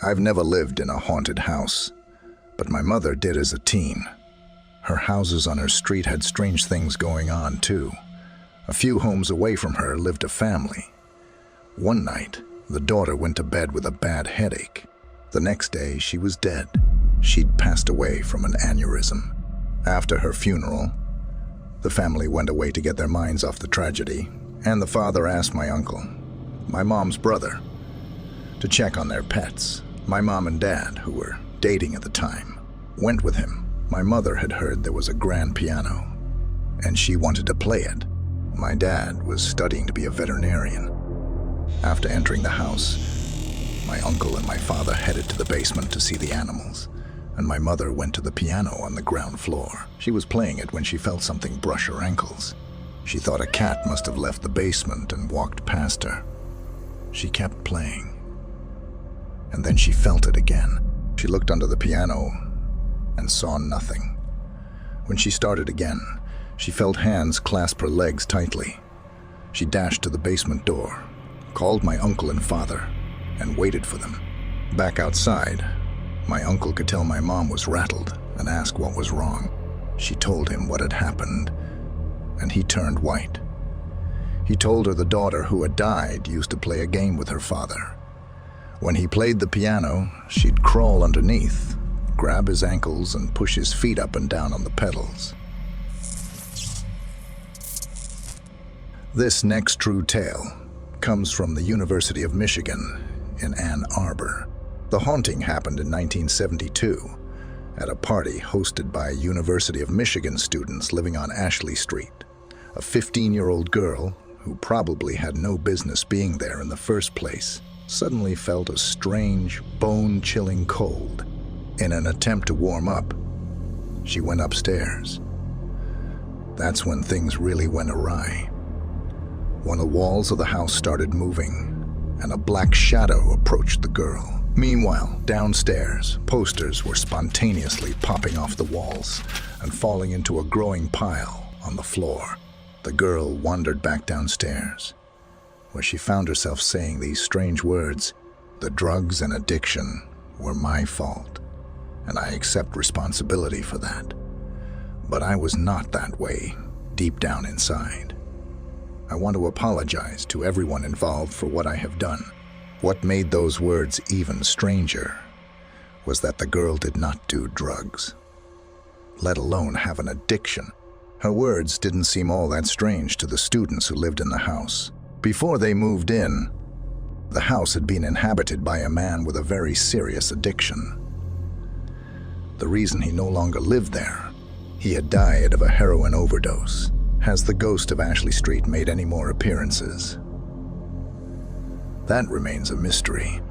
I've never lived in a haunted house, but my mother did as a teen. Her houses on her street had strange things going on, too. A few homes away from her lived a family. One night, the daughter went to bed with a bad headache. The next day, she was dead. She'd passed away from an aneurysm. After her funeral, the family went away to get their minds off the tragedy, and the father asked my uncle, my mom's brother, to check on their pets. My mom and dad, who were dating at the time, went with him. My mother had heard there was a grand piano, and she wanted to play it. My dad was studying to be a veterinarian. After entering the house, my uncle and my father headed to the basement to see the animals, and my mother went to the piano on the ground floor. She was playing it when she felt something brush her ankles. She thought a cat must have left the basement and walked past her. She kept playing, and then she felt it again. She looked under the piano and saw nothing. When she started again, she felt hands clasp her legs tightly. She dashed to the basement door, called my uncle and father, and waited for them. Back outside, my uncle could tell my mom was rattled and asked what was wrong. She told him what had happened, and he turned white. He told her the daughter who had died used to play a game with her father. When he played the piano, she'd crawl underneath, grab his ankles, and push his feet up and down on the pedals. This next true tale comes from the University of Michigan in Ann Arbor. The haunting happened in 1972 at a party hosted by University of Michigan students living on Ashley Street. A 15-year-old girl, who probably had no business being there in the first place, suddenly felt a strange, bone-chilling cold. In an attempt to warm up, she went upstairs. That's when things really went awry. One of the walls of the house started moving, and a black shadow approached the girl. Meanwhile, downstairs, posters were spontaneously popping off the walls and falling into a growing pile on the floor. The girl wandered back downstairs, where she found herself saying these strange words: "The drugs and addiction were my fault, and I accept responsibility for that. But I was not that way deep down inside. I want to apologize to everyone involved for what I have done." What made those words even stranger was that the girl did not do drugs, let alone have an addiction. Her words didn't seem all that strange to the students who lived in the house. Before they moved in, the house had been inhabited by a man with a very serious addiction. The reason he no longer lived there: he had died of a heroin overdose. Has the ghost of Ashley Street made any more appearances? That remains a mystery.